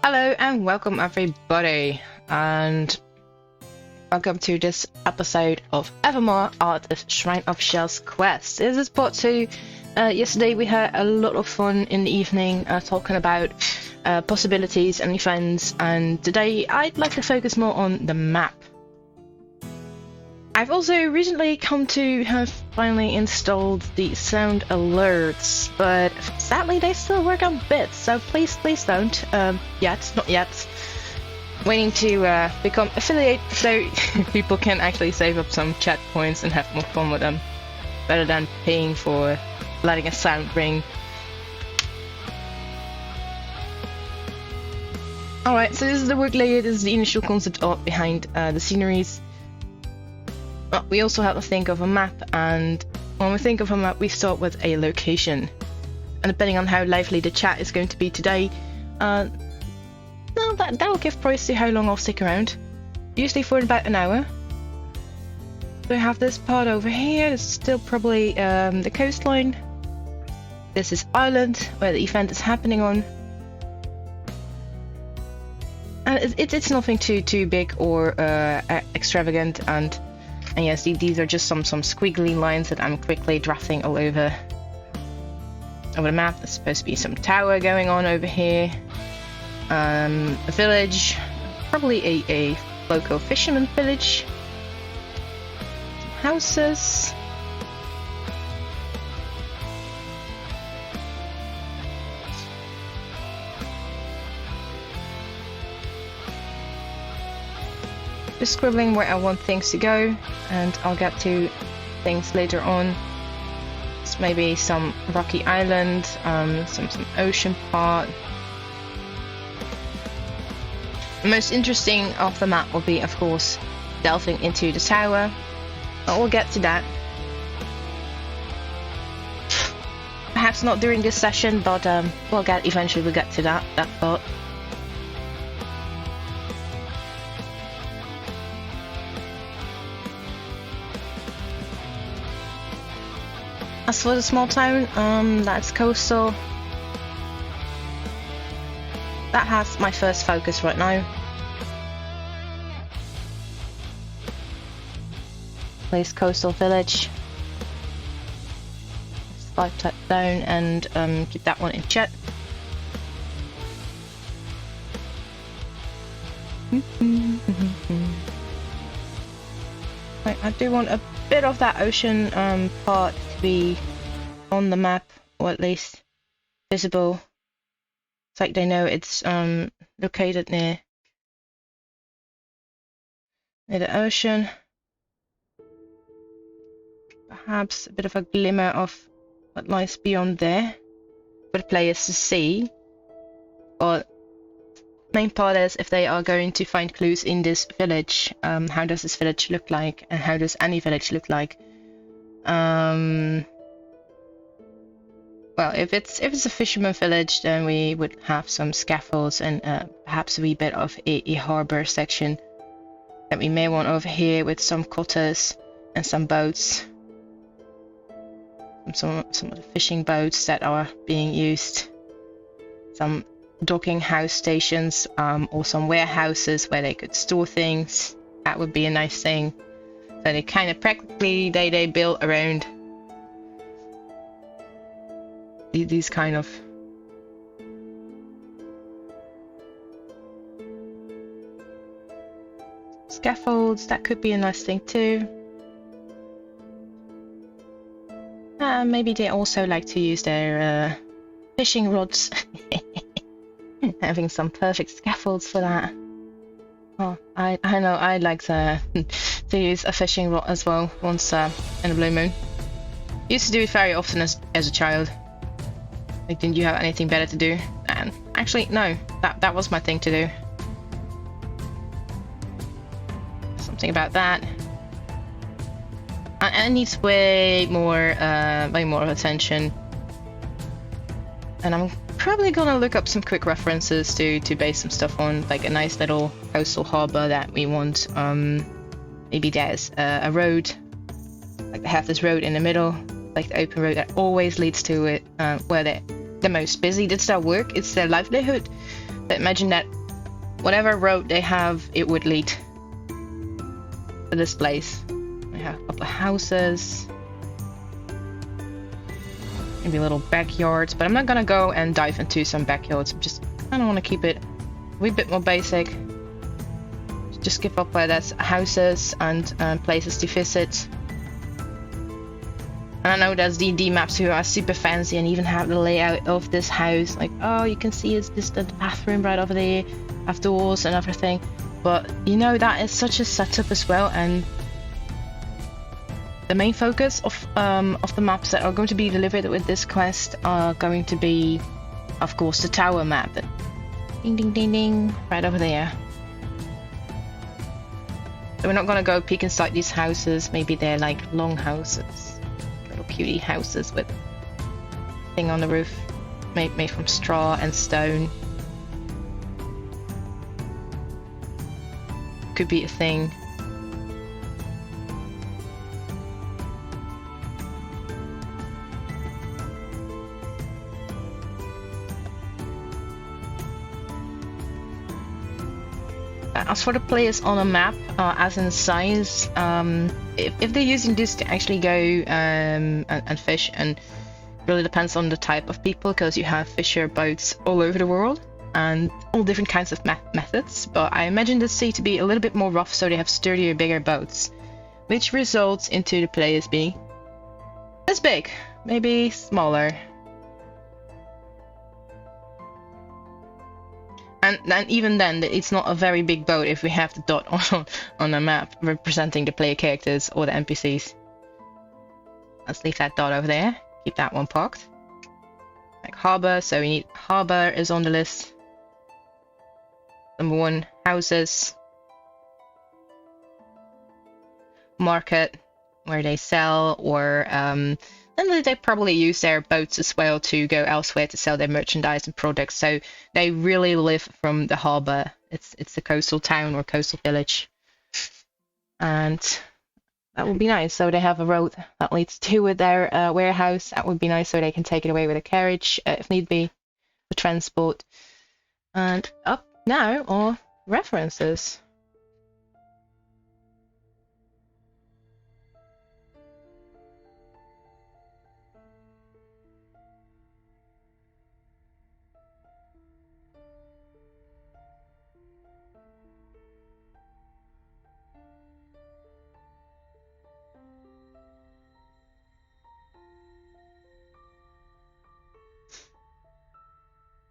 Hello and welcome everybody, and welcome to this episode of Evermore, Artist Shrine of Shells quest. This is part 2. Yesterday we had a lot of fun in the evening talking about possibilities and events, and today I'd like to focus more on the map. I've also recently come to have finally installed the sound alerts, but sadly they still work on bits, so please don't, not yet. Waiting to become affiliate so people can actually save up some chat points and have more fun with them, better than paying for letting a sound ring. Alright, so this is the work layer, this is the initial concept art behind the sceneries. We also have to think of a map, and when we think of a map we start with a location, and depending on how lively the chat is going to be today, that will give price to how long I'll stick around, usually for about an hour. So I have this part over here, this is still probably the coastline. This is Ireland, where the event is happening on. And it's nothing too big or extravagant, and yes, these are just some squiggly lines that I'm quickly drafting all over the map. There's supposed to be some tower going on over here. A village, probably a local fisherman village. Some houses. Just scribbling where I want things to go, and I'll get to things later on. So maybe some rocky island, some ocean part. The most interesting of the map will be, of course, delving into the tower, but we'll get to that. Perhaps not during this session, but eventually we'll get to that part. As for the small town, that's coastal. That has my first focus right now. Place coastal village. Slide that down and keep that one in chat. Right, I do want a bit of that ocean part to be on the map, or at least visible. It's like they know it's located near the ocean. Perhaps a bit of a glimmer of what lies beyond there for the players to see. But main part is if they are going to find clues in this village. How does this village look like, and how does any village look like? Well, if it's a fisherman village, then we would have some scaffolds and perhaps a wee bit of a harbor section that we may want over here, with some cutters and some boats. Some of the fishing boats that are being used. Some docking house stations, or some warehouses where they could store things. That would be a nice thing. So they kind of practically they build around these kind of scaffolds. That could be a nice thing too. Maybe they also like to use their fishing rods. Having some perfect scaffolds for that. Oh, I know I'd like to use a fishing rod as well once in a blue moon. Used to do it very often as a child. Like, didn't you have anything better to do? And actually, no, that was my thing to do. Something about that. And it needs way more attention. And I'm probably gonna look up some quick references to base some stuff on, like a nice little coastal harbor that we want. Maybe there's a road, like they have this road in the middle, like the open road that always leads to it, where they're the most busy. It's their work, it's their livelihood. But imagine that whatever road they have, it would lead to this place. We have a couple of houses, maybe little backyards, but I'm not gonna go and dive into some backyards. I don't want to keep it a wee bit more basic. Just give up where there's houses and places to visit. And I know there's D&D maps who are super fancy and even have the layout of this house. Like, oh, you can see it's just the bathroom right over there, have doors and everything. But you know, that is such a setup as well. And the main focus of the maps that are going to be delivered with this quest are going to be, of course, the tower map. Ding, ding, ding, ding, right over there. So we're not going to go peek inside these houses. Maybe they're like long houses, little cutie houses with thing on the roof, made from straw and stone. Could be a thing. As for the players on a map, as in size, if they're using this to actually go and fish, and really depends on the type of people, because you have fisher boats all over the world and all different kinds of methods. But I imagine the sea to be a little bit more rough, so they have sturdier, bigger boats, which results into the players being this big, maybe smaller. And even then, it's not a very big boat if we have the dot on the map representing the player characters or the NPCs. Let's leave that dot over there. Keep that one parked. Like harbor, so we need harbor is on the list. Number 1, houses. Market, where they sell, or and they probably use their boats as well to go elsewhere to sell their merchandise and products. So they really live from the harbor. It's the coastal town or coastal village, and that would be nice. So they have a road that leads to their warehouse. That would be nice, so they can take it away with a carriage if need be for transport. And up now are references.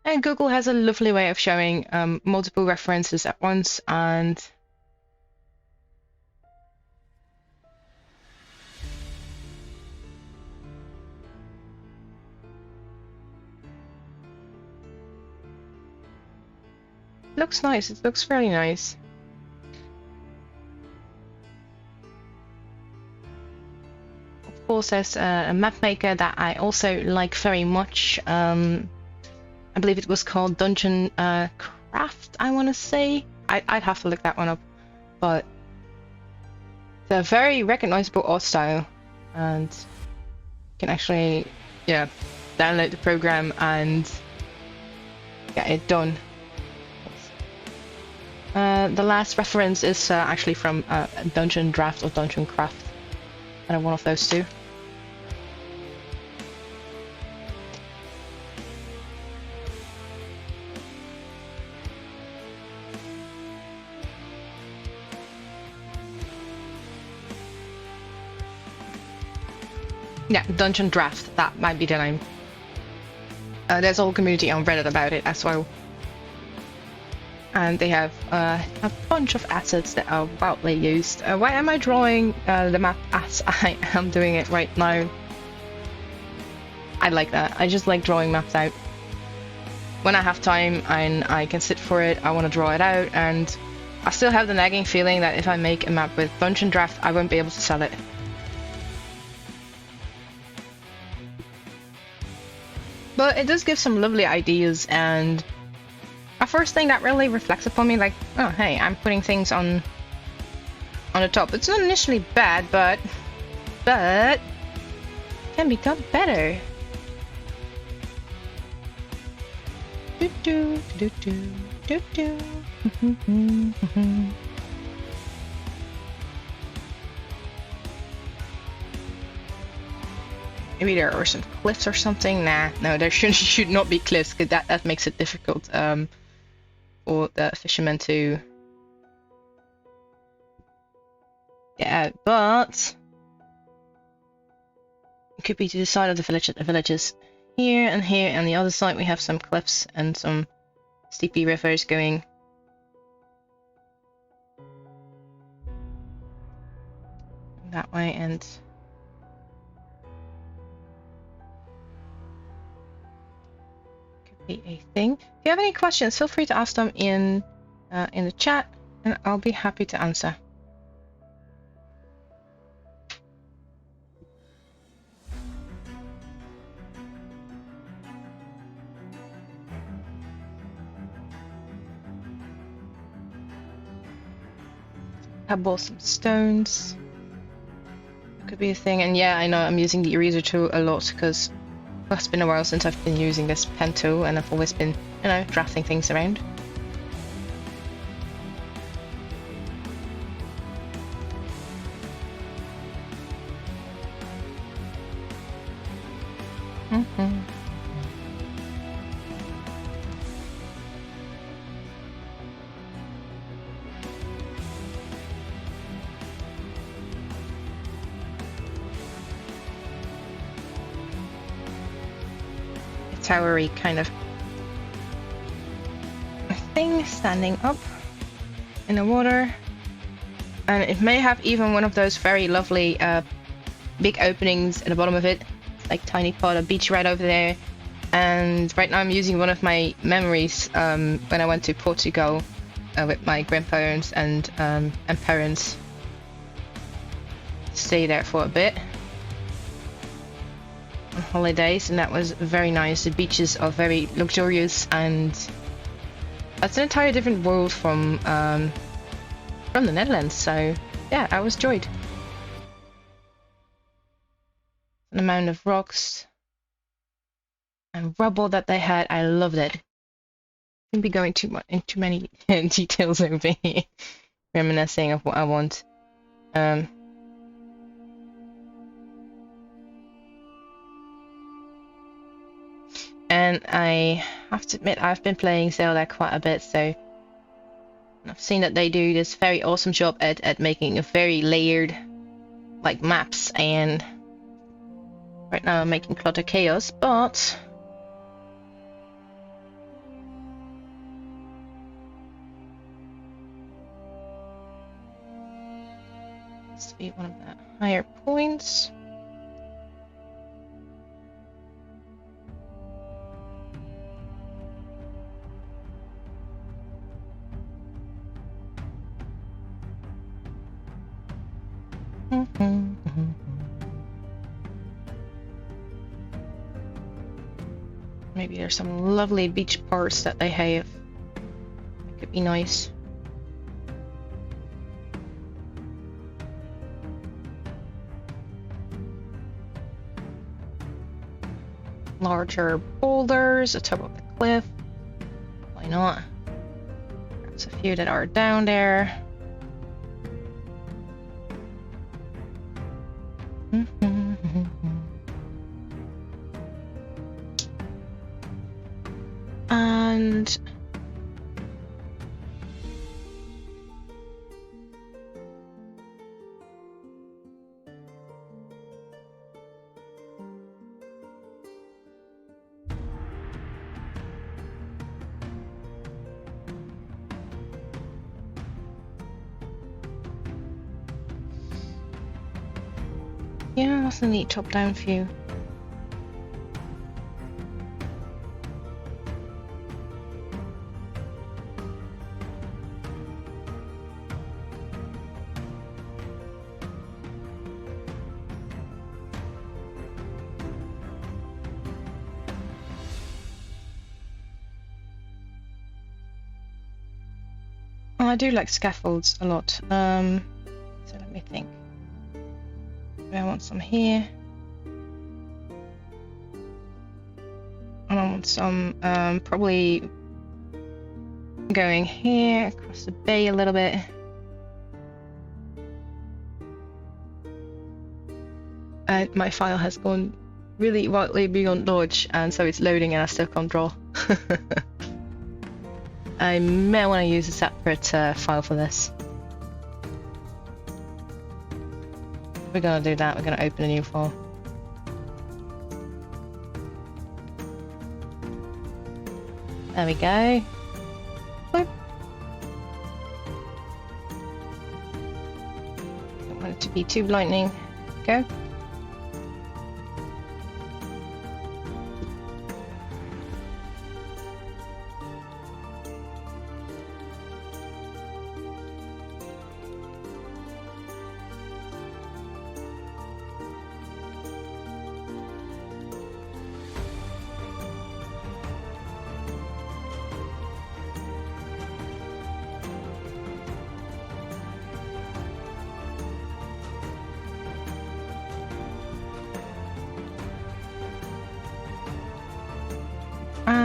And Google has a lovely way of showing multiple references at once, and looks nice. It looks very nice. Of course, there's a map maker that I also like very much. I believe it was called Dungeon Craft, I want to say. I'd have to look that one up. But it's a very recognizable art style, and you can actually, yeah, download the program and get it done. The last reference is actually from Dungeon Draft or Dungeon Craft. I don't know, one of those two. Yeah, Dungeon Draft, that might be the name. There's a whole community on Reddit about it as well. And they have a bunch of assets that are widely used. Why am I drawing the map as I am doing it right now? I like that. I just like drawing maps out. When I have time and I can sit for it, I want to draw it out, and I still have the nagging feeling that if I make a map with Dungeon Draft, I won't be able to sell it. But it does give some lovely ideas, and a first thing that really reflects upon me, like, oh hey, I'm putting things on the top. It's not initially bad, but can be done better. Do do do do. Do do. Maybe there are some cliffs or something. Nah, no, there should not be cliffs, because that makes it difficult for the fishermen to get out. But it could be to the side of the village. The villages here and here, and the other side we have some cliffs and some steepy rivers going that way, and could be a thing. If you have any questions, feel free to ask them in the chat, and I'll be happy to answer. Pebbles, some stones. Could be a thing, and yeah, I know I'm using the eraser tool a lot because it's been a while since I've been using this pen tool, and I've always been, you know, drafting things around. Towery kind of thing standing up in the water, and it may have even one of those very lovely big openings at the bottom of it, like tiny pot of beach right over there. And right now I'm using one of my memories when I went to Portugal with my grandparents and parents, stay there for a bit on holidays, and that was very nice. The beaches are very luxurious, and it's an entirely different world from the Netherlands. So yeah, I was enjoyed. An amount of rocks and rubble that they had, I loved it. Wouldn't be going into many details over here, reminiscing of what I want. And I have to admit, I've been playing Zelda quite a bit, so I've seen that they do this very awesome job at making a very layered, like, maps, and right now I'm making Clutter Chaos, but this be one of the higher points. Maybe there's some lovely beach parts that they have. That could be nice. Larger boulders atop of the cliff. Why not? There's a few that are down there. And yeah, that's a neat top-down view. I do like scaffolds a lot. So let me think. I want some here. And I want some probably going here, across the bay a little bit. And my file has gone really wildly beyond Dodge, and so it's loading and I still can't draw. I may want to use a separate file for this. We're gonna do that, we're gonna open a new file. There we go. Boop. Don't want it to be too blinding. Go.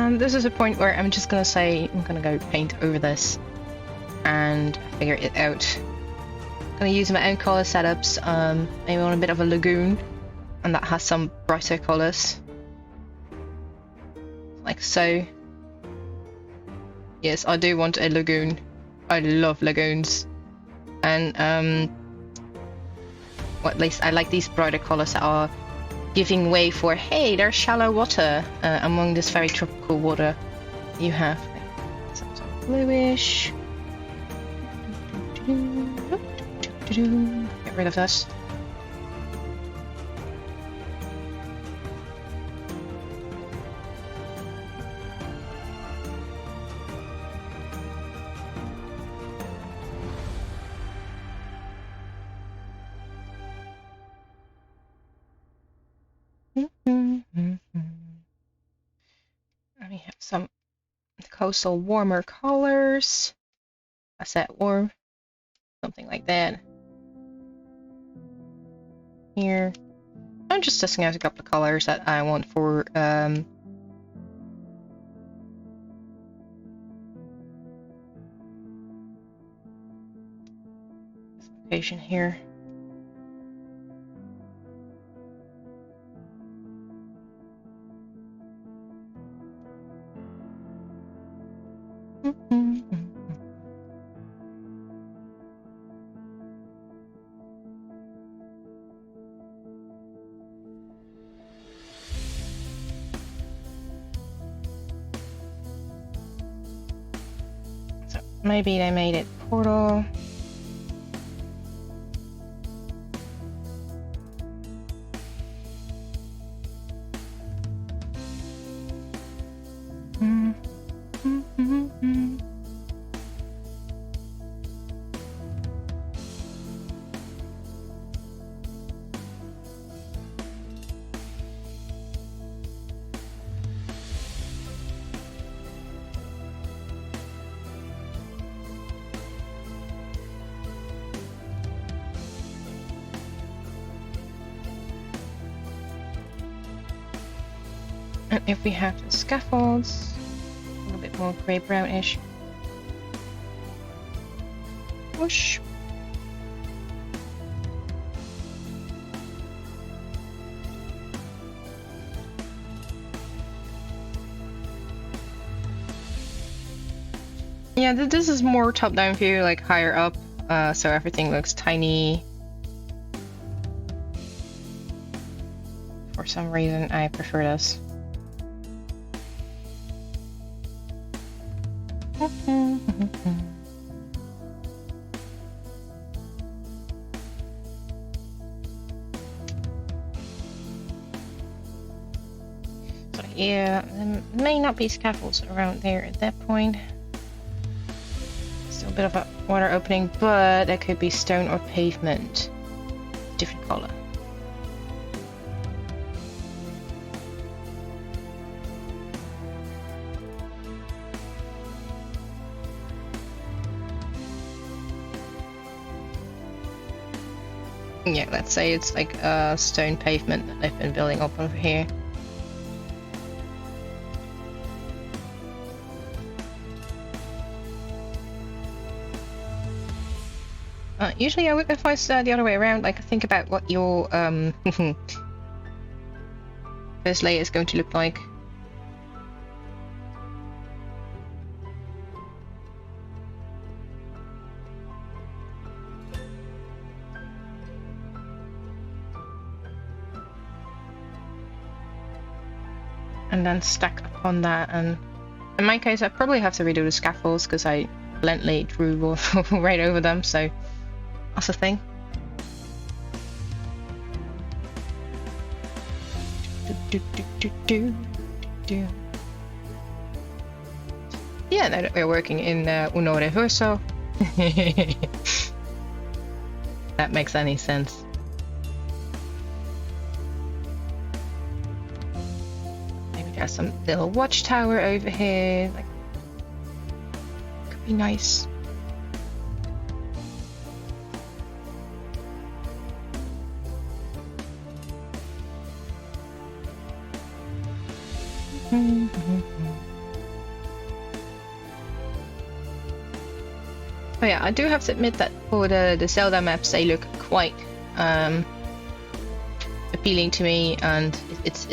This is a point where I'm just gonna say I'm gonna go paint over this and figure it out. I'm gonna use my own color setups, maybe on a bit of a lagoon, and that has some brighter colors, like so. Yes, I do want a lagoon. I love lagoons, and well, at least I like these brighter colors that are giving way for, hey, there's shallow water among this very tropical water you have. Some sort of bluish. Get rid of this. And we have some coastal warmer colors. I said warm, something like that. Here, I'm just testing out a couple of colors that I want for this location here. So maybe they made it portal. And if we have the scaffolds, a little bit more grey brownish. Whoosh. Yeah, this is more top-down view, like higher up, so everything looks tiny. For some reason, I prefer this. So yeah, there may not be scaffolds around there at that point. Still a bit of a water opening, but there could be stone or pavement. Different color. Yeah, let's say it's like a stone pavement that they've been building up over here. Usually I would advise the other way around, like think about what your first layer is going to look like. And then stack upon that, and in my case I probably have to redo the scaffolds because I bluntly drew right over them, so that's the thing. Yeah, now that we're working in Uno Reverso. That makes any sense. Maybe there's some little watchtower over here, like, could be nice. Oh yeah, I do have to admit that for the Zelda maps, they look quite appealing to me, and it's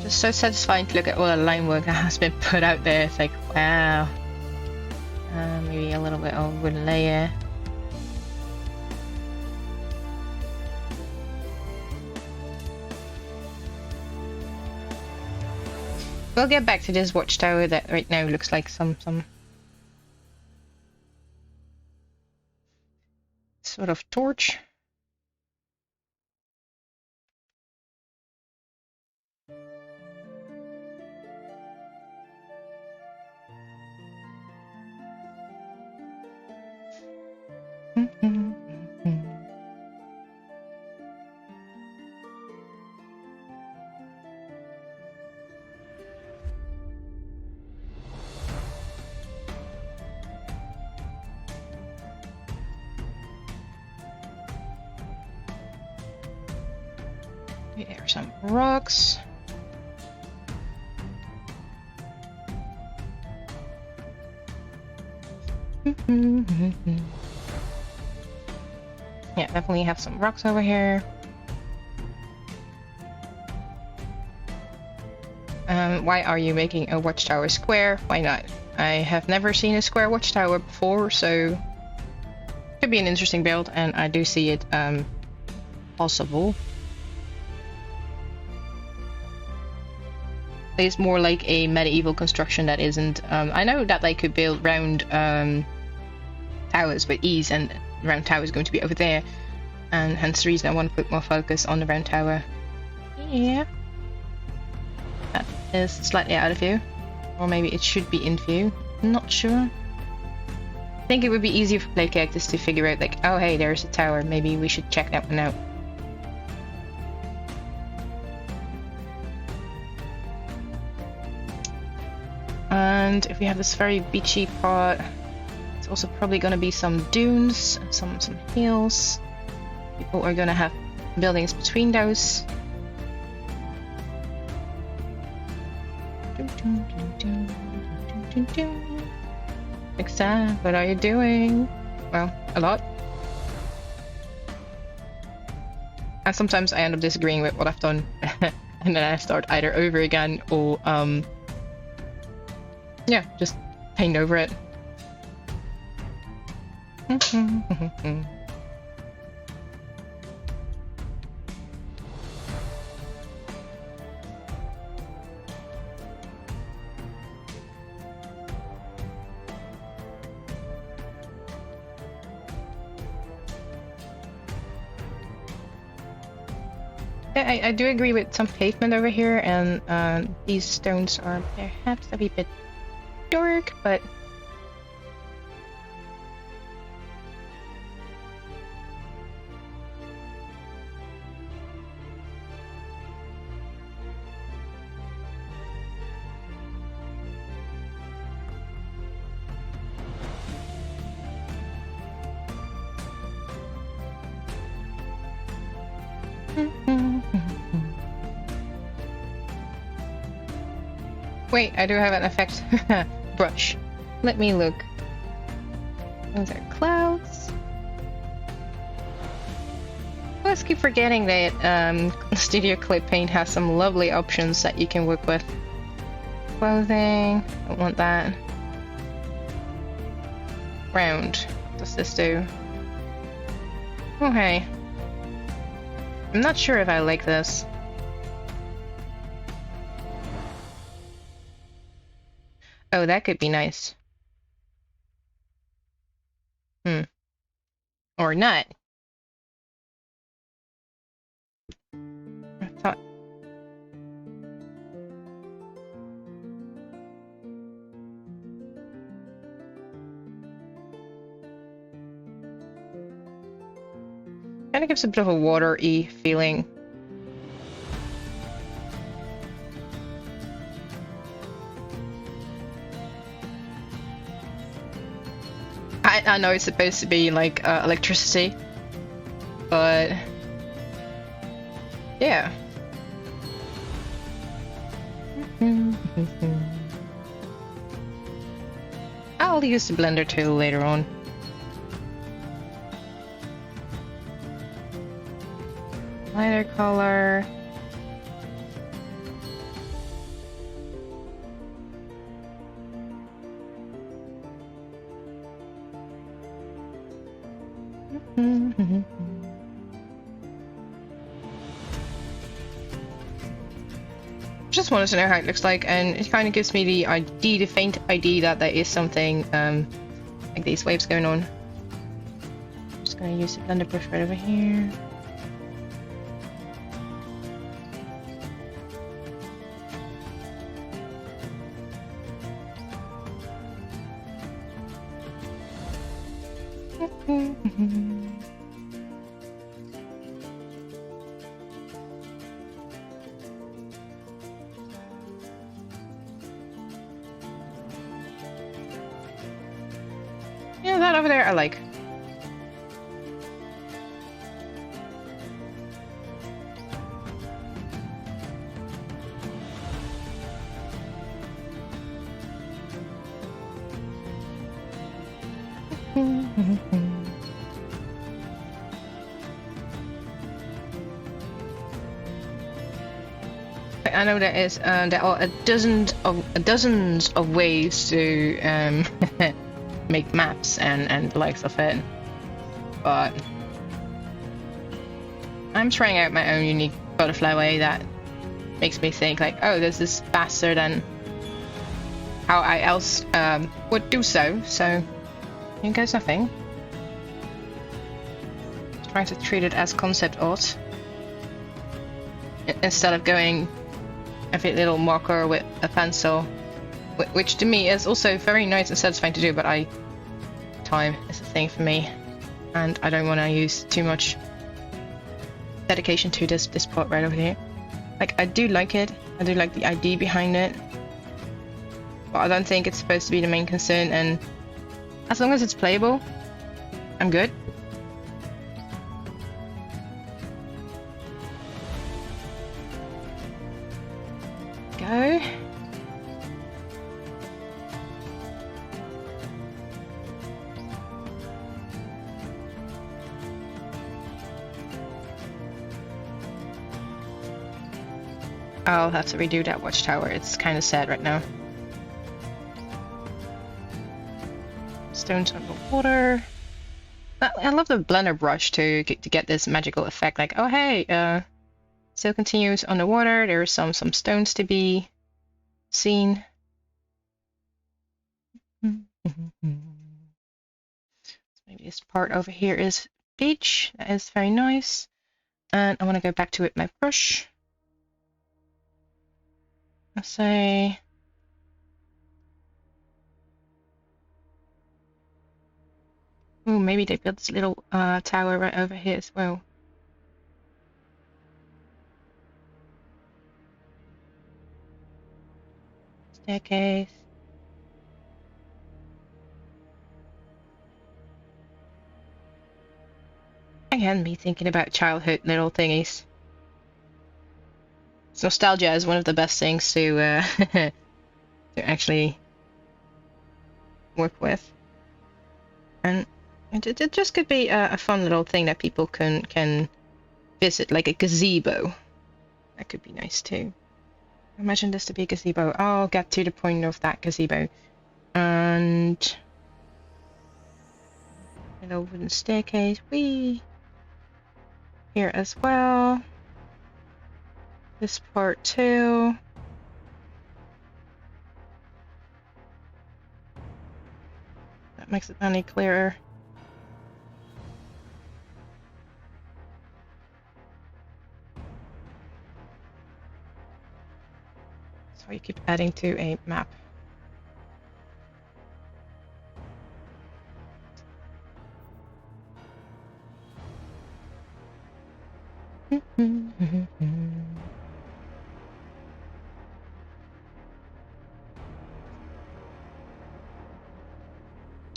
just so satisfying to look at all the line work that has been put out there. It's like, wow. Maybe a little bit of wooden layer. We'll get back to this watchtower that right now looks like some sort of torch. There are some rocks. Yeah, definitely have some rocks over here. Why are you making a watchtower square? Why not? I have never seen a square watchtower before, so could be an interesting build, and I do see it possible. It's more like a medieval construction that isn't. I know that they could build round towers with ease, and the round tower is going to be over there, and hence the reason I want to put more focus on the round tower. Yeah, that is slightly out of view, or maybe it should be in view. I'm not sure. I think it would be easier for play characters to figure out, like, oh hey, there's a tower. Maybe we should check that one out. And if we have this very beachy part, it's also probably going to be some dunes, some hills. People are going to have buildings between those. Exam, what are you doing? Well, a lot. And sometimes I end up disagreeing with what I've done, and then I start either over again or yeah, just paint over it. Yeah, I do agree with some pavement over here, and these stones are perhaps a wee bit dark, but wait, I do have an effect brush. Let me look. Those are clouds. I always keep forgetting that Studio Clay Paint has some lovely options that you can work with. Clothing, don't want that. Round, what does this do? Okay. I'm not sure if I like this. Oh, that could be nice. Or not. I thought. Kind of gives a bit of a water-y feeling. I know it's supposed to be like electricity, but yeah. I'll use the blender tool later on. Lighter color. Just wanted to know how it looks like, and it kind of gives me the idea, the faint idea that there is something like these waves going on. I'm just gonna use the blender brush right over here. Yeah, that over there I like. I know there is there are dozens of ways to make maps and the likes of it, but I'm trying out my own unique butterfly way that makes me think like, oh, this is faster than how I else would do so. So here goes nothing. Trying to treat it as concept art instead of going every little marker with a pencil, which to me is also very nice and satisfying to do, but time is a thing for me, and I don't want to use too much dedication to this part right over here. Like, I do like it, I do like the idea behind it, but I don't think it's supposed to be the main concern, and as long as it's playable, I'm good. Go. I'll have to redo that watchtower. It's kind of sad right now. Stones underwater. I love the blender brush to get this magical effect. Like, oh hey, still continues underwater. There are some stones to be seen. Maybe this part over here is beach. That is very nice. And I want to go back to it, my brush. Let's say oh, maybe they built this little tower right over here as well. Staircase. Again, me thinking about childhood little thingies. Nostalgia is one of the best things to to actually work with. And it just could be a fun little thing that people can visit, like a gazebo. That could be nice too. Imagine this to be a gazebo. I'll get to the point of that gazebo. And a little wooden staircase. Whee! Here as well. This part too. That makes it any clearer. So you keep adding to a map.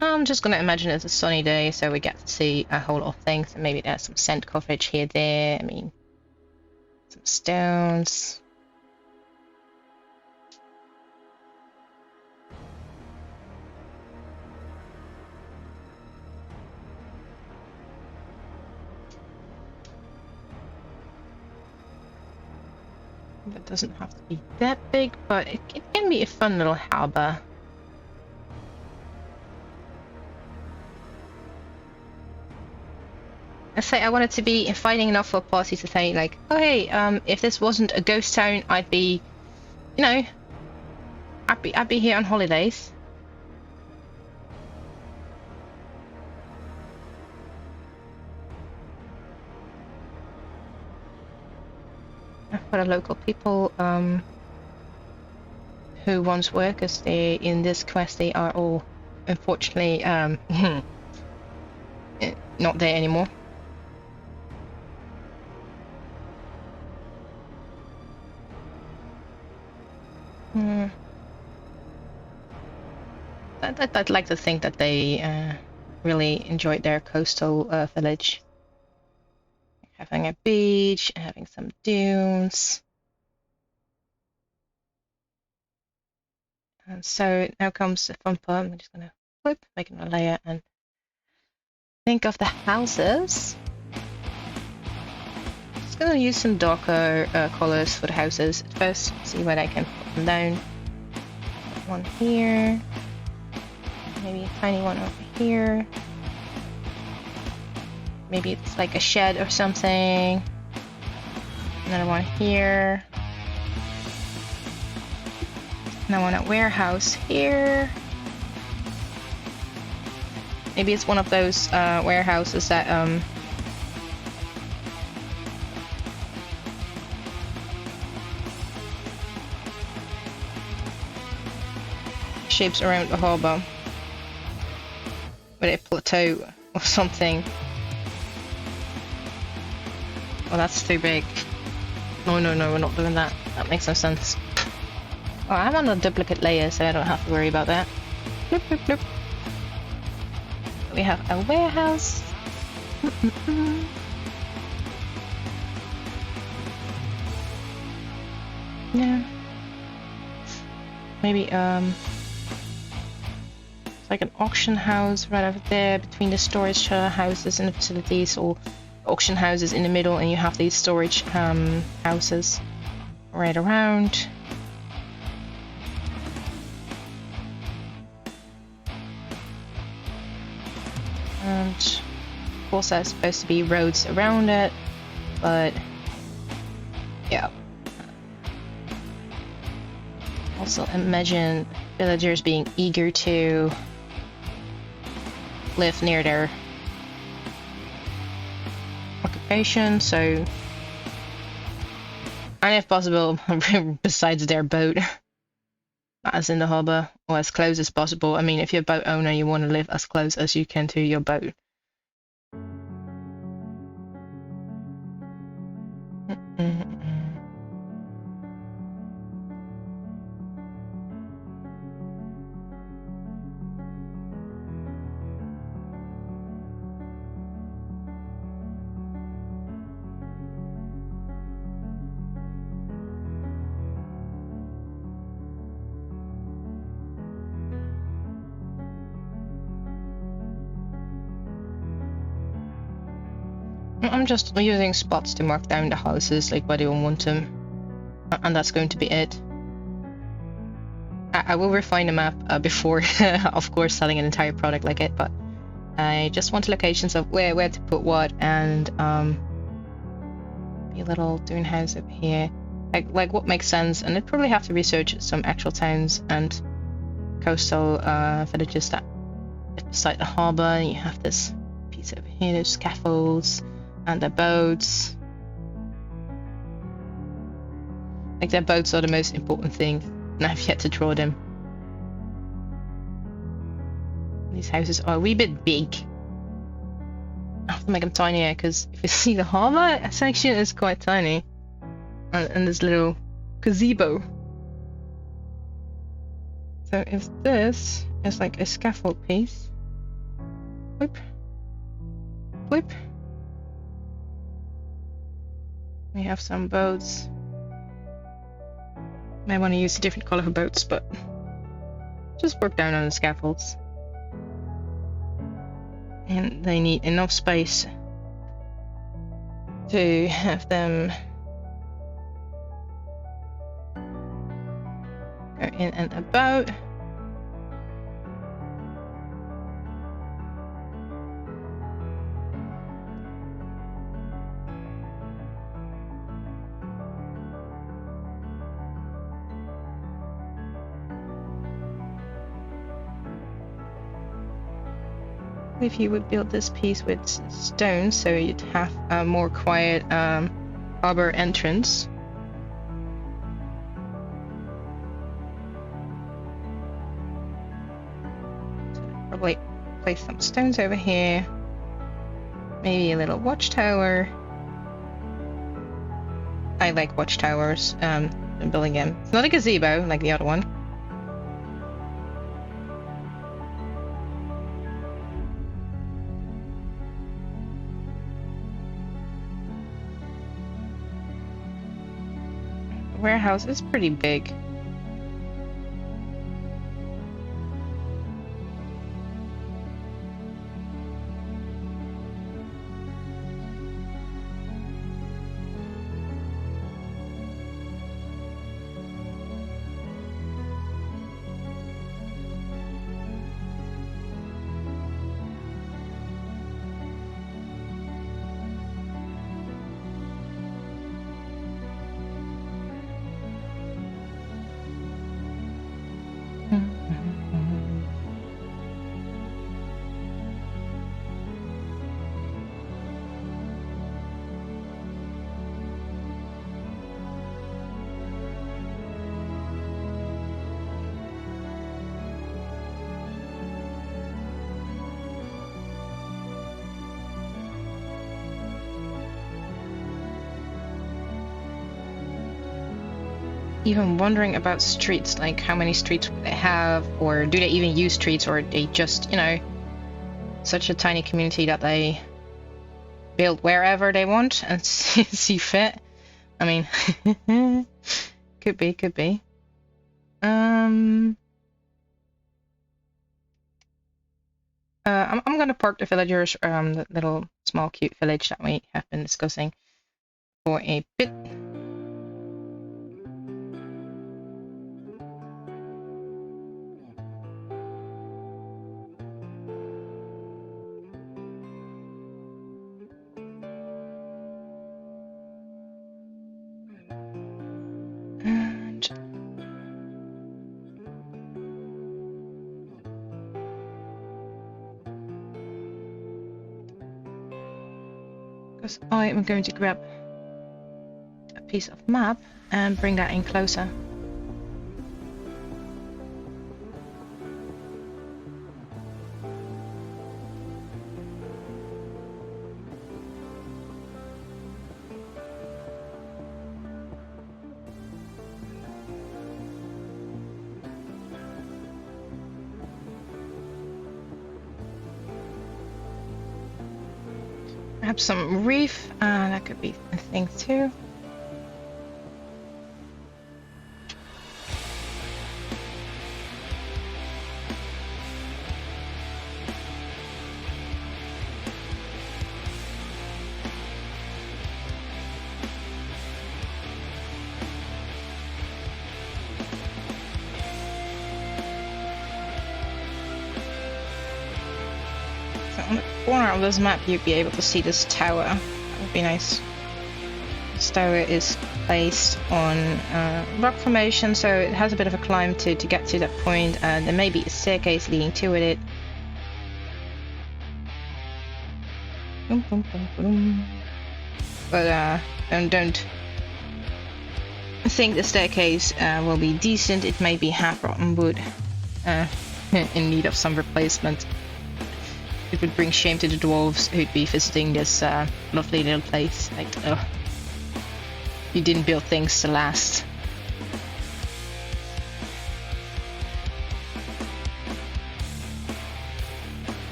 I'm just gonna imagine it's a sunny day, so we get to see a whole lot of things. And maybe there's some scent coverage here, there. I mean, some stones. That doesn't have to be that big, but it can be a fun little harbor. I say I wanted to be inviting enough for a party to say like, oh hey, if this wasn't a ghost town, I'd be, you know, I'd be here on holidays. For the local people who once were, because they in this quest they are all unfortunately not there anymore. I'd like to think that they really enjoyed their coastal village. Having a beach, having some dunes. And so now comes the fun part. I'm just gonna flip, make another layer, and think of the houses. Just gonna use some darker colors for the houses at first. See where I can put them down. One here. Maybe a tiny one over here. Maybe it's like a shed or something. Another one here. Another one at warehouse here. Maybe it's one of those warehouses that shapes around the harbor with a plateau or something. Oh, that's too big. No, we're not doing that. That makes no sense. Oh, I'm on a duplicate layer, so I don't have to worry about that. Bloop, bloop, bloop. We have a warehouse. Yeah. Maybe it's like an auction house right over there between the storage houses and the facilities, or auction houses in the middle, and you have these storage houses right around. And of course there's supposed to be roads around it, but yeah. Also imagine villagers being eager to live near their occupation, so, and if possible besides their boat, as in the harbor, or as close as possible. I mean, if you're a boat owner, you want to live as close as you can to your boat. I'm just using spots to mark down the houses, like where do I want them, and that's going to be it. I will refine the map before, of course, selling an entire product like it, but I just want locations of where to put what, and be a little dune house over here, like what makes sense. And I'd probably have to research some actual towns and coastal villages that beside the harbor. You have this piece over here, there's scaffolds and the boats. Like their boats are the most important thing, and I've yet to draw them. These houses are a wee bit big. I have to make them tinier, because if you see the harbor section is quite tiny. And this little gazebo. So if this is like a scaffold piece, whip, whip. We have some boats. Might want to use a different color for boats, but just work down on the scaffolds. And they need enough space to have them go in and about. If you would build this piece with stone, so you'd have a more quiet harbor entrance. So probably place some stones over here. Maybe a little watchtower. I like watchtowers. I'm building them. It's not a gazebo like the other one. Warehouse is pretty big. Even wondering about streets, like how many streets would they have, or do they even use streets, or they just, you know, such a tiny community that they build wherever they want and see fit. I mean, could be. I'm gonna park the villagers around the little small cute village that we have been discussing for a bit. Because I am going to grab a piece of map and bring that in closer. Have some reef, that could be a thing too. corner of this map you'd be able to see this tower. That would be nice. This tower is placed on rock formation, so it has a bit of a climb to get to that point. There may be a staircase leading to it. Boom, boom, boom, boom. But don't think the staircase will be decent. It may be half rotten wood, in need of some replacement. It would bring shame to the dwarves who'd be visiting this lovely little place. Like, ugh. You didn't build things to last.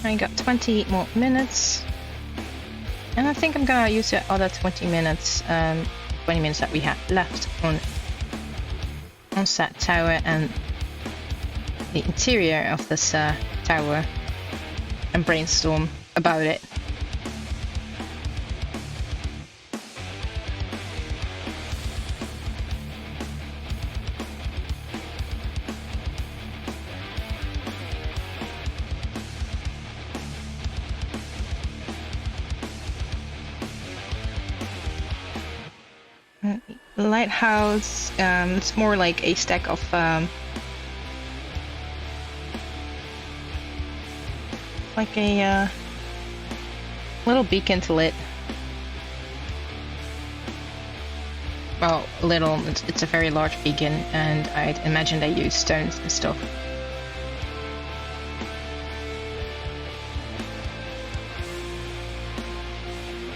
I got 20 more minutes, and I think I'm gonna use the other 20 minutes that we have left on set tower and the interior of this tower, and brainstorm about it. Lighthouse, it's more like a stack of like a little beacon to lit. Well, little, it's a very large beacon, and I'd imagine they use stones and stuff.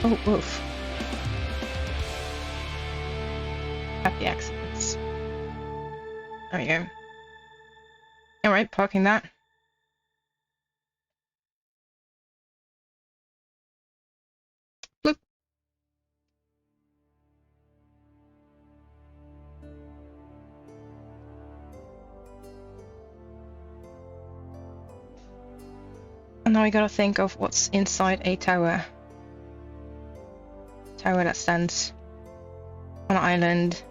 Oh, oof. Happy accidents. There we go. Alright, parking that. Bloop. And now I gotta think of what's inside a tower. Tower that stands on an island.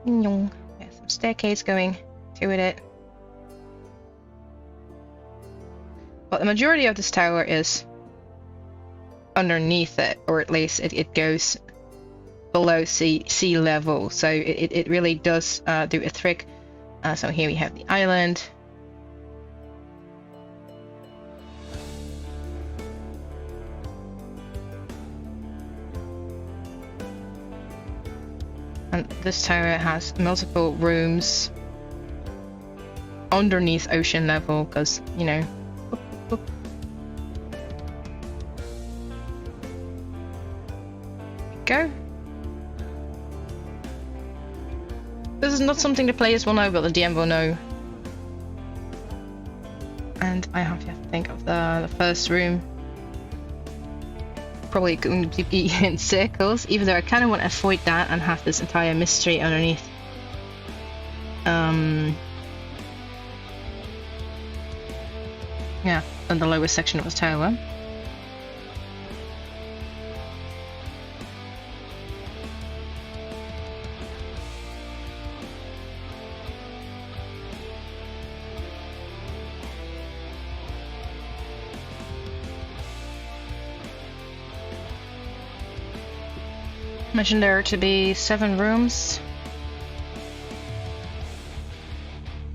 Yeah, some staircase going to it. But the majority of this tower is underneath it, or at least it goes below sea level. So it really does do a trick. So here we have the island. And this tower has multiple rooms underneath ocean level, because, you know. Boop, boop. Go. This is not something the players will know, but the DM will know. And I have to think of the first room. Probably going to be in circles, even though I kind of want to avoid that and have this entire mystery underneath. Yeah, in the lower section of the tower. Imagine there to be 7 rooms,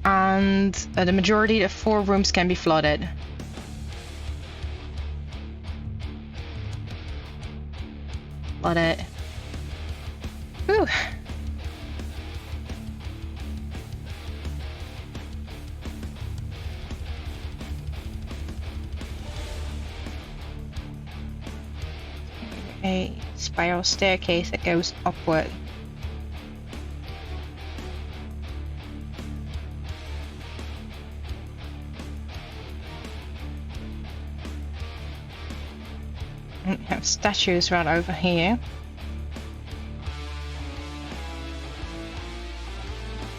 and the majority of 4 rooms can be flooded. Flood it. Whew. A spiral staircase that goes upward. And we have statues right over here.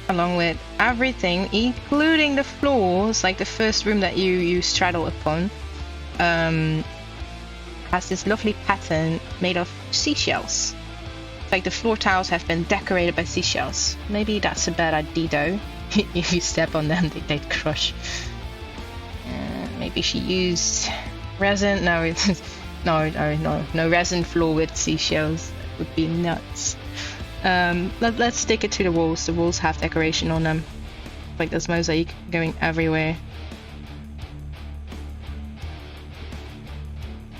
Along with everything, including the floors, like the first room that you straddle upon. Has this lovely pattern made of seashells. like the floor tiles have been decorated by seashells. Maybe that's a bad idea though. If you step on them, they'd crush. Maybe she used resin. No, no resin floor with seashells. That would be nuts. Let's stick it to the walls. The walls have decoration on them, like there's mosaic going everywhere.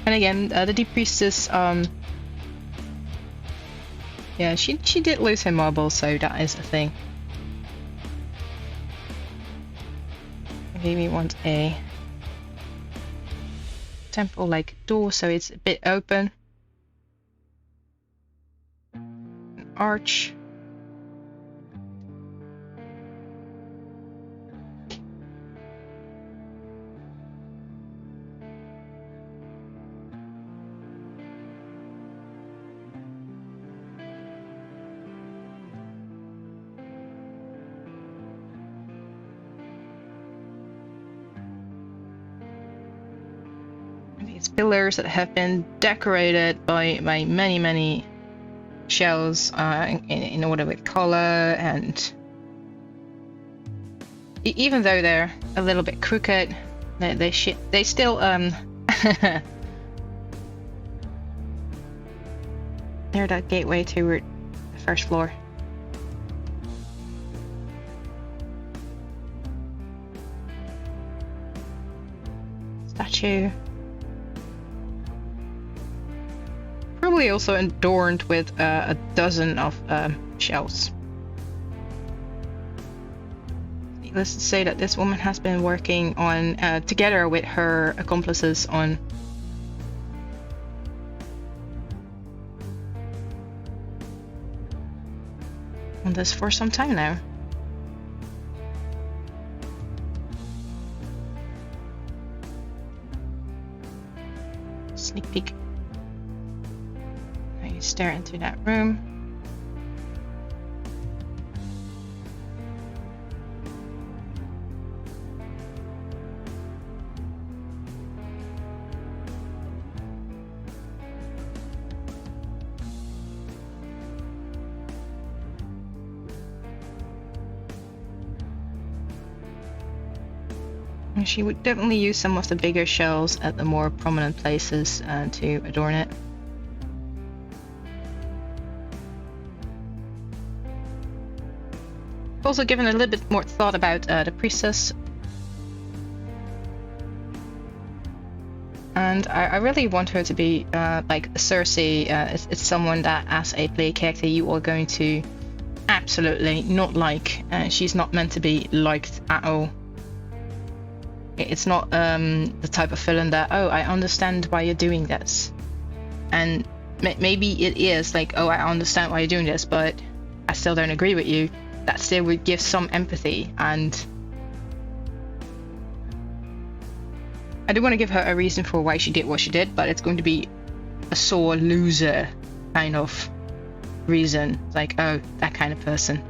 And again, the deep priestess, yeah, she did lose her marble, so that is a thing. Maybe we want a temple like door, so it's a bit open. An arch. These pillars that have been decorated by many shells in order with color, and even though they're a little bit crooked, they still they're that gateway to the first floor. Statue. Probably also adorned with a dozen of shells. Needless to say that this woman has been working on, together with her accomplices, on this for some time now. Sneak peek. Now you stare into that room. She would definitely use some of the bigger shells at the more prominent places to adorn it. Also given a little bit more thought about the priestess. And I really want her to be like Cersei. It's someone that as a play character you are going to absolutely not like. She's not meant to be liked at all. It's not the type of villain that, oh, I understand why you're doing this. And maybe it is like, oh, I understand why you're doing this, but I still don't agree with you. That still would give some empathy. And I do want to give her a reason for why she did what she did, but it's going to be a sore loser kind of reason. Like, oh, that kind of person.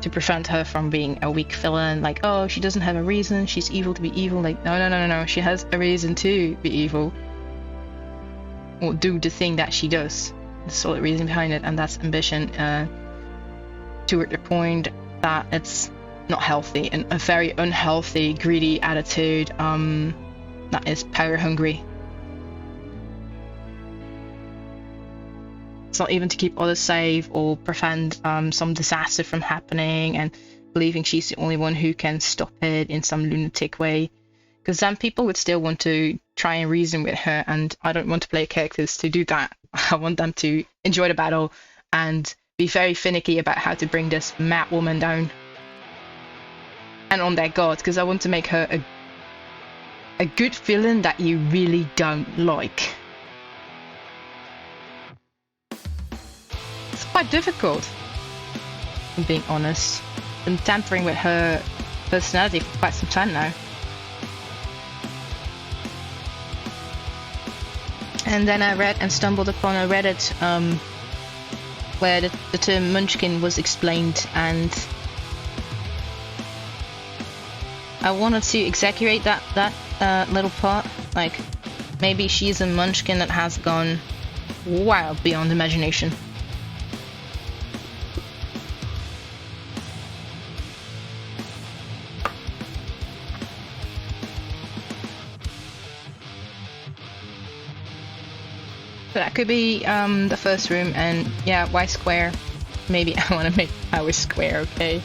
To prevent her from being a weak villain, like, oh, she doesn't have a reason, she's evil to be evil. Like, no, she has a reason to be evil. Or do the thing that she does. The solid reason behind it, and that's ambition. Toward the point that it's not healthy, and a very unhealthy, greedy attitude that is power hungry. It's not even to keep others safe or prevent some disaster from happening, and believing she's the only one who can stop it in some lunatic way. Because then people would still want to try and reason with her, and I don't want to play characters to do that. I want them to enjoy the battle and be very finicky about how to bring this mad woman down. And on their guard, because I want to make her a good villain that you really don't like. It's quite difficult, if I'm being honest. I've been tampering with her personality for quite some time now. And then I read and stumbled upon a Reddit where the term munchkin was explained, and I wanted to exaggerate that little part. Like, maybe she's a munchkin that has gone wild beyond imagination. So that could be the first room, and yeah, why square? Maybe I want to make our square, okay?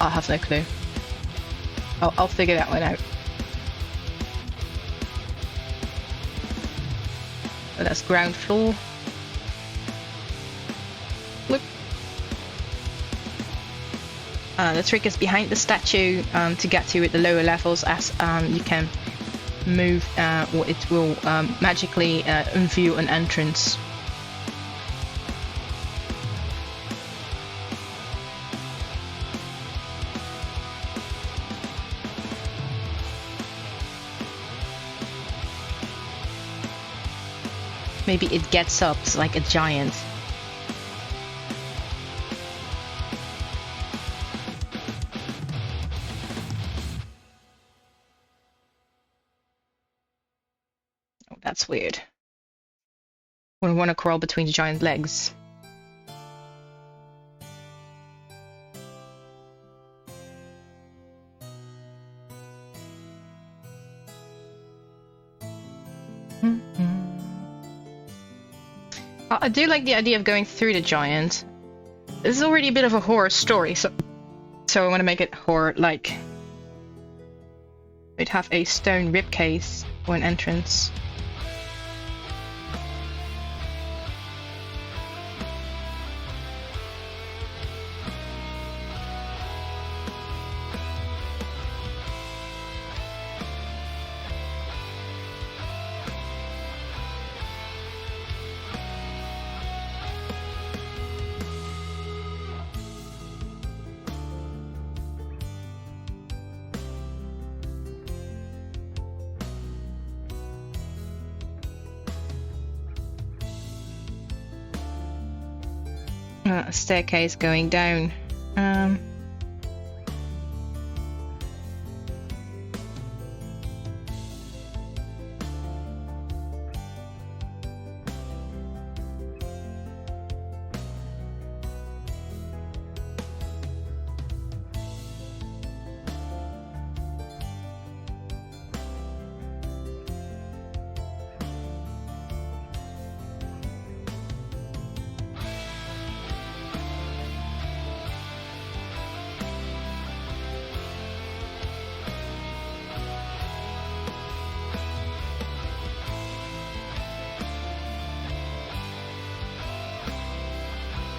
I'll have no clue. I'll figure that one out. So that's ground floor. Look. The trick is behind the statue to get to it, the lower levels, as you can move, or it will magically unveil an entrance. Maybe it gets up like a giant. Oh, that's weird. Wouldn't want to crawl between the giant legs. I do like the idea of going through the giant. This is already a bit of a horror story, so I want to make it horror-like. We'd have a stone rib case for an entrance. A staircase going down.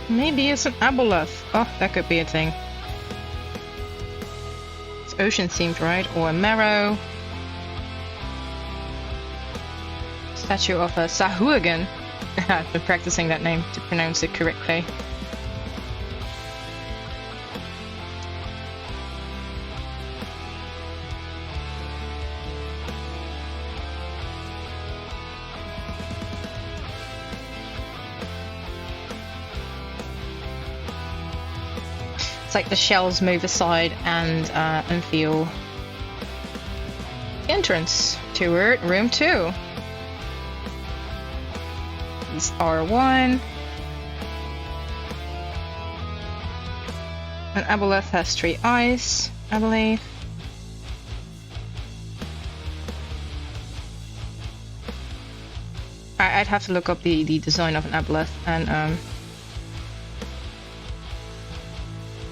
Maybe it's an aboleth. Oh, that could be a thing. It's ocean themed, right? Or a marrow. Statue of a Sahuagin. I've been practicing that name to pronounce it correctly. Like the shells move aside and unveil the entrance to room 2. These are 1. An aboleth has 3 eyes, I believe. I'd have to look up the design of an aboleth and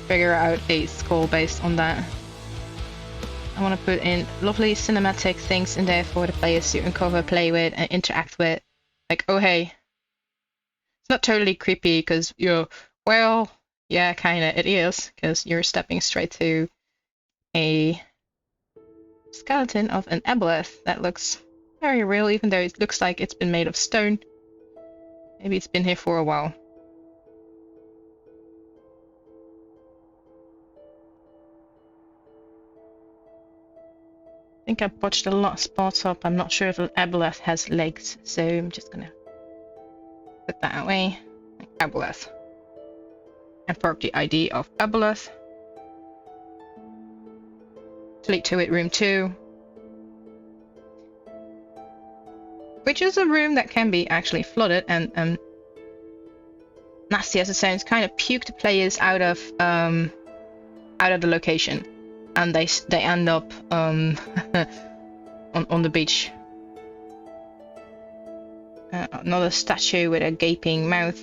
figure out a skull based on that. I want to put in lovely cinematic things in there for the players to uncover, play with, and interact with. Like, oh hey. It's not totally creepy because you're, well, yeah, kinda, it is, because you're stepping straight to a skeleton of an aboleth that looks very real, even though it looks like it's been made of stone. Maybe it's been here for a while. I think I botched a lot of spots up. I'm not sure if an aboleth has legs, so I'm just gonna put that away. Aboleth. And for the ID of aboleth. Fleet to it, room 2. Which is a room that can be actually flooded, and nasty as it sounds, kind of puke the players out of the location, and they end up on the beach. Another statue with a gaping mouth,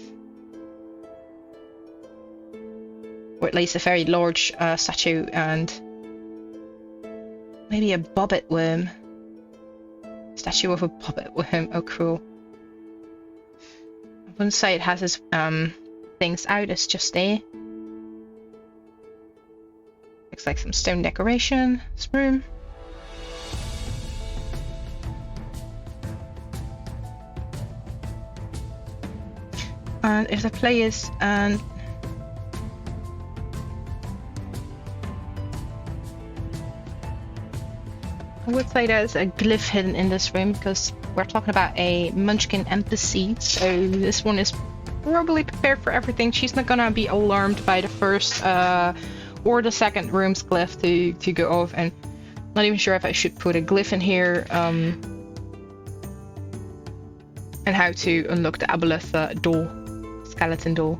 or at least a very large statue, and maybe a bobbit worm. Statue of a bobbit worm. Oh, cool. I wouldn't say it has its things out, it's just there. Looks like some stone decoration. This room. And if the players and I would say there's a glyph hidden in this room, because we're talking about a Munchkin embassy, so this one is probably prepared for everything. She's not gonna be alarmed by the first or the second room's glyph to go off, and not even sure if I should put a glyph in here, and how to unlock the aboleth door, skeleton door.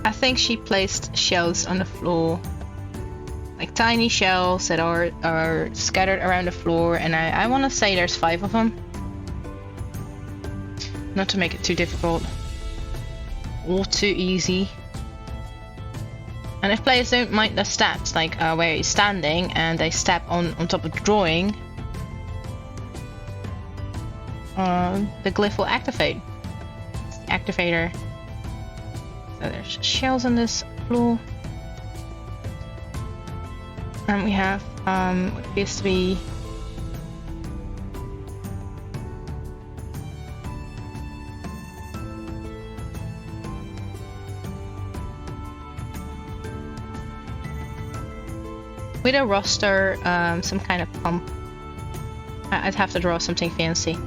I think she placed shells on the floor, like tiny shells that are scattered around the floor, and I want to say there's 5 of them. Not to make it too difficult or too easy. And if players don't mind the steps, like where he's standing and they step on top of the drawing, the glyph will activate. It's the activator. So there's shells on this floor. And we have what appears to be with a roster, some kind of pump. I'd have to draw something fancy.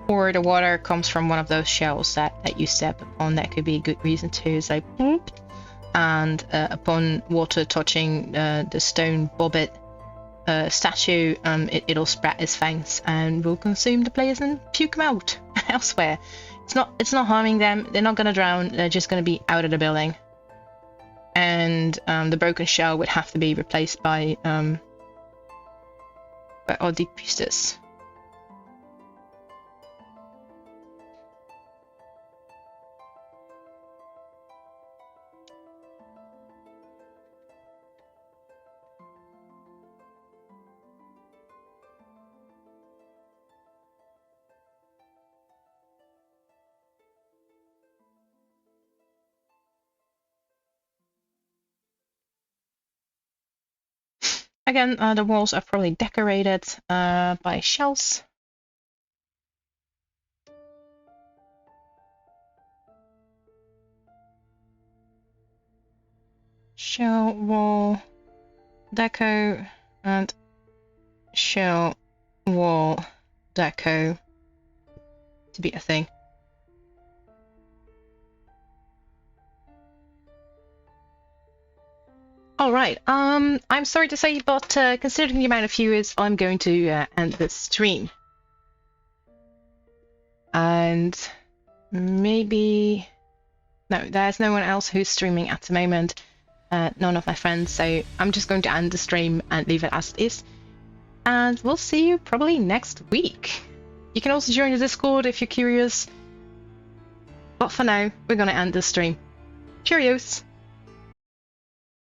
Or the water comes from one of those shells that you step upon. That could be a good reason too. It's like boop, and upon water touching the stone bobbit statue, it'll spread its fangs and will consume the players and puke them out elsewhere. It's not harming them. They're not gonna drown. They're just gonna be out of the building. And the broken shell would have to be replaced by Oddly Priestess. Again, the walls are probably decorated by shells. Shell wall deco and shell wall deco to be a thing. Alright, I'm sorry to say, but considering the amount of viewers, I'm going to end the stream. And maybe... No, there's no one else who's streaming at the moment. None of my friends, so I'm just going to end the stream and leave it as it is. And we'll see you probably next week. You can also join the Discord if you're curious. But for now, we're going to end the stream. Cheerios!